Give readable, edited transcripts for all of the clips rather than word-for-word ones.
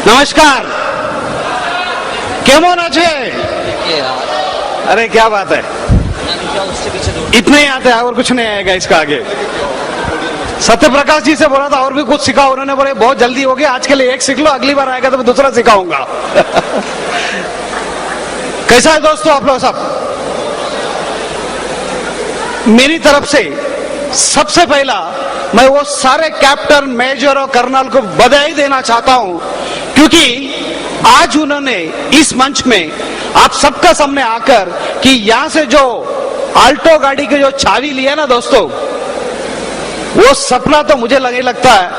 नमस्कार, केमन आछे? अरे क्या बात है, इतने ही आते हैं और कुछ नहीं आएगा इसका आगे। सत्य प्रकाश जी से बोला था और भी कुछ सिखाओ, उन्होंने बोले बहुत जल्दी हो गया, आज के लिए एक सीख लो, अगली बार आएगा तो मैं दूसरा सिखाऊंगा। कैसा है दोस्तों आप लोग सब? मेरी तरफ से सबसे पहला मैं वो सारे कैप्टन, मेजर और कर्नल को बधाई देना चाहता हूं, क्योंकि आज उन्होंने इस मंच में आप सबका सामने आकर कि यहां से जो आल्टो गाड़ी की जो चाबी लिया ना दोस्तों, वो सपना तो मुझे लगता है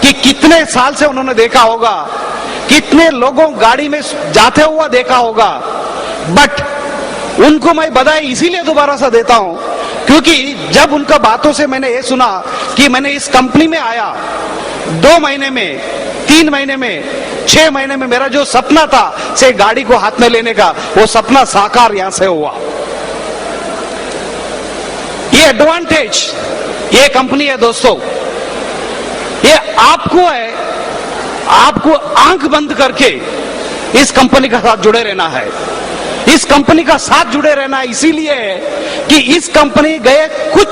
कि कितने साल से उन्होंने देखा होगा, कितने लोगों गाड़ी में जाते हुआ देखा होगा। बट उनको मैं बधाई इसीलिए दोबारा से देता हूं क्योंकि जब उनका बातों से मैंने ये सुना कि मैंने इस कंपनी में आया 2 महीने में, 3 महीने में, 6 महीने में मेरा जो सपना था से गाड़ी को हाथ में लेने का, वो सपना साकार यहां से हुआ। ये एडवांटेज ये कंपनी है दोस्तों, ये आपको है, आपको आंख बंद करके इस कंपनी का साथ जुड़े रहना है। इस कंपनी का साथ जुड़े रहना इसीलिए है कि इस कंपनी गए कुछ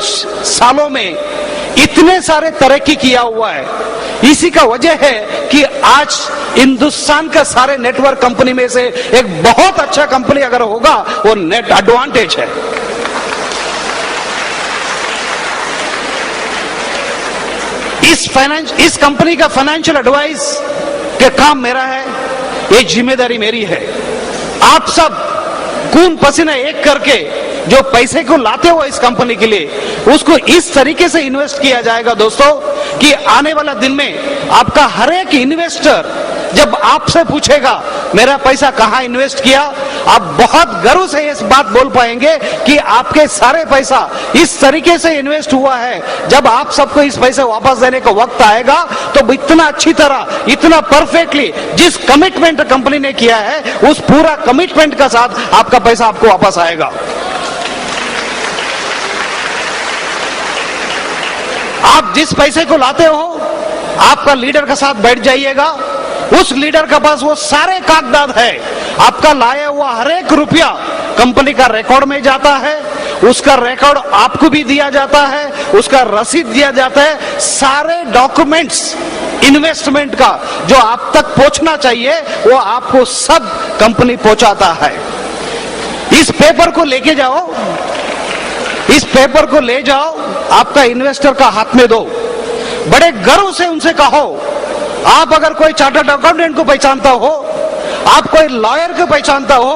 सालों में इतने सारे तरक्की किया हुआ है। इसी का वजह है कि आज हिंदुस्तान का सारे नेटवर्क कंपनी में से एक बहुत अच्छा कंपनी अगर होगा वो नेट एडवांटेज है। इस कंपनी का फाइनेंशियल एडवाइस के काम मेरा है, ये जिम्मेदारी मेरी है। आप सब खून पसीना एक करके जो पैसे को लाते हो इस कंपनी के लिए, उसको इस तरीके से इन्वेस्ट किया जाएगा दोस्तों कि आने वाला दिन में आपका हर एक इन्वेस्टर जब आपसे पूछेगा मेरा पैसा कहां इन्वेस्ट किया, आप बहुत गर्व से इस बात बोल पाएंगे कि आपके सारे पैसा इस तरीके से इन्वेस्ट हुआ है। जब आप सबको इस पैसे वापस देने का वक्त आएगा तो इतना अच्छी तरह, इतना परफेक्टली जिस कमिटमेंट कंपनी ने किया है, उस पूरा कमिटमेंट का साथ आपका पैसा आपको वापस आएगा। आप जिस पैसे को लाते हो, आपका लीडर के साथ बैठ जाइएगा, उस लीडर के पास वो सारे कागजात है, आपका लाया हुआ हर एक रुपया कंपनी का रिकॉर्ड में जाता है, उसका रिकॉर्ड आपको भी दिया जाता है, उसका रसीद दिया जाता है, सारे डॉक्यूमेंट्स इन्वेस्टमेंट का जो आप तक पहुंचना चाहिए वो आपको सब कंपनी पहुंचाता है। इस पेपर को लेके जाओ, इस पेपर को ले जाओ, आपका इन्वेस्टर का हाथ में दो, बड़े गर्व से उनसे कहो, आप अगर कोई चार्टर्ड अकाउंटेंट को पहचानता हो, आप कोई लॉयर को पहचानता हो,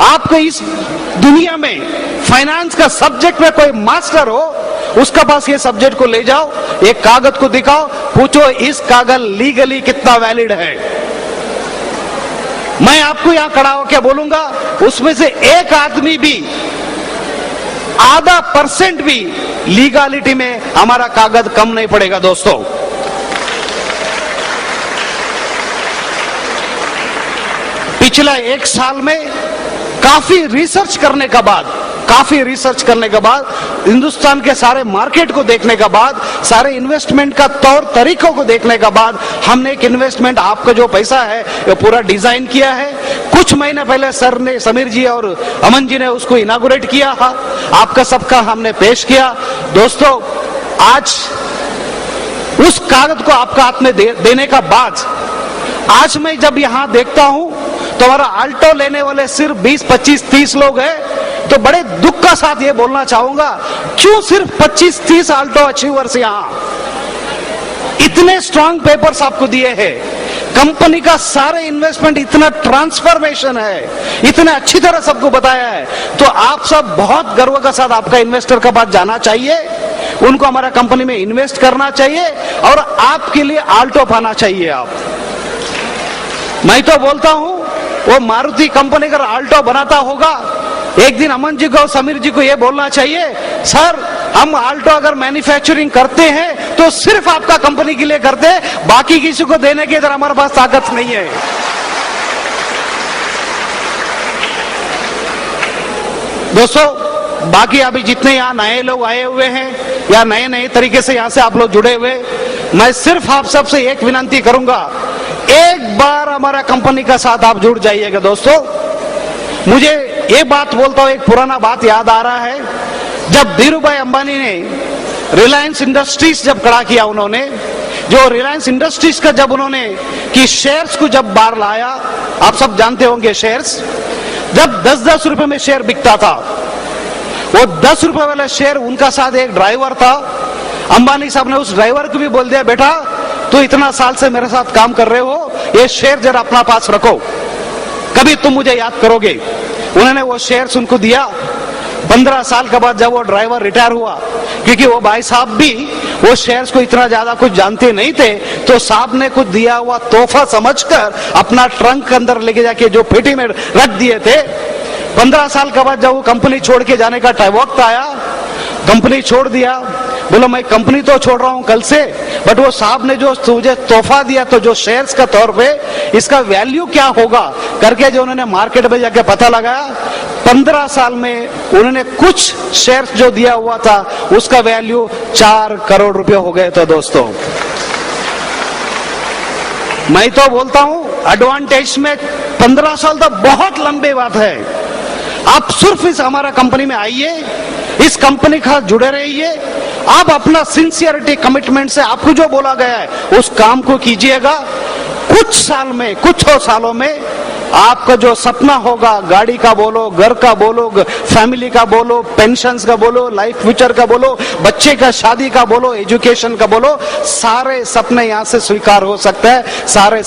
आपको इस दुनिया में फाइनेंस का सब्जेक्ट में कोई मास्टर हो, उसका पास ये सब्जेक्ट को ले जाओ, एक कागज को दिखाओ, पूछो इस कागज लीगली कितना वैलिड है। मैं आपको यहां खड़ा होकर बोलूंगा, उसमें से एक आदमी भी आधा % भी लीगलिटी में हमारा कागज कम नहीं पड़ेगा दोस्तों। पिछला 1 साल में काफी रिसर्च करने के बाद, हिंदुस्तान के सारे मार्केट को देखने के बाद, सारे इन्वेस्टमेंट का तौर तरीकों को देखने के बाद, हमने एक इन्वेस्टमेंट, आपका जो पैसा है ये पूरा डिजाइन किया है। कुछ महीने पहले सर ने, समीर जी और अमन जी ने उसको इनागुरेट किया था, आपका सबका हमने पेश किया। दोस्तों, आज उस कागज को आपका हाथ में देने का बाद, आज मैं जब यहां देखता हूं तो हमारा आल्टो लेने वाले सिर्फ 20, 25, 30 लोग हैं, तो बड़े दुख का साथ ये बोलना चाहूंगा, क्यों सिर्फ 25, 30 आल्टो अचीवर्स यहां? इतने स्ट्रांग पेपर्स आपको दिए हैं, कंपनी का सारे इन्वेस्टमेंट इतना ट्रांसफॉर्मेशन है, इतना अच्छी तरह सबको बताया है, तो आप सब बहुत गर्व का साथ आपका इन्वेस्टर के पास जाना चाहिए, उनको हमारा कंपनी में इन्वेस्ट करना चाहिए और आपके लिए आल्टो पाना चाहिए। आप, मैं तो बोलता हूं वो मारुति कंपनी अगर आल्टो बनाता होगा, एक दिन अमन जी को, समीर जी को ये बोलना चाहिए, सर हम आल्टो अगर मैन्युफैक्चरिंग करते हैं तो सिर्फ आपका कंपनी के लिए करते हैं, बाकी किसी को देने की इधर हमारे पास ताकत नहीं है। दोस्तों, बाकी अभी जितने यहाँ नए लोग आए हुए हैं या नए नए तरीके से यहाँ से आप लोग जुड़े हुए, मैं सिर्फ आप सबसे एक विनती करूंगा, एक बार हमारा कंपनी का साथ आप जुड़ जाइएगा दोस्तों। मुझे ये बात बोलता हूं, एक पुराना बात याद आ रहा है, जब धीरूभाई अंबानी ने रिलायंस इंडस्ट्रीज जब खड़ा किया, उन्होंने जो रिलायंस इंडस्ट्रीज का जब उन्होंने कि शेयर्स को जब बाहर लाया, आप सब जानते होंगे शेयर्स, जब 10-10 रुपए में शेयर बिकता था, वो 10 रुपए वाला शेयर, उनका साथ एक ड्राइवर था, अंबानी साहब ने उस ड्राइवर को भी बोल दिया, बेटा तू इतना साल से मेरे साथ काम कर रहे हो, ये शेयर जरा अपना पास रखो, कभी तुम मुझे याद करोगे। उन्होंने वो शेयर्स उनको दिया। 15 साल के बाद जब वो ड्राइवर रिटायर हुआ, क्योंकि वो भाई साहब भी वो शेयर्स को इतना ज्यादा कुछ जानते नहीं थे, तो साहब ने कुछ दिया हुआ तोहफा समझकर अपना ट्रंक के अंदर लेके जाके जो पेटी में रख दिए थे। 15 साल के बाद जब वो कंपनी छोड़ के जाने का वक्त आया, कंपनी छोड़ दिया, बोला मैं कंपनी तो छोड़ रहा हूं कल से, बट वो साहब ने जो तुझे तोहफा दिया तो जो शेयर्स का तौर पे, इसका वैल्यू क्या होगा करके जो उन्होंने मार्केट में जाके पता लगाया, 15 साल में उन्होंने कुछ शेयर्स जो दिया हुआ था उसका वैल्यू 4 करोड़ रुपए हो गए। तो दोस्तों मैं तो बोलता हूं एडवांटेज में 15 साल तो बहुत लंबी बात है। आप सिर्फ इस हमारा कंपनी में आइए, इस कंपनी का जुड़े रहिए, आप अपना सिंसियरिटी कमिटमेंट से आपको जो बोला गया है उस काम को कीजिएगा। कुछ साल में, कुछ सालों में आपका जो सपना होगा, गाड़ी का बोलो, घर का बोलो, फैमिली का बोलो, पेंशन्स का बोलो, लाइफ फ्यूचर का बोलो, बच्चे का शादी का बोलो, एजुकेशन का बोलो, सारे सपने यहां से स्वीकार हो सकते हैं। सारे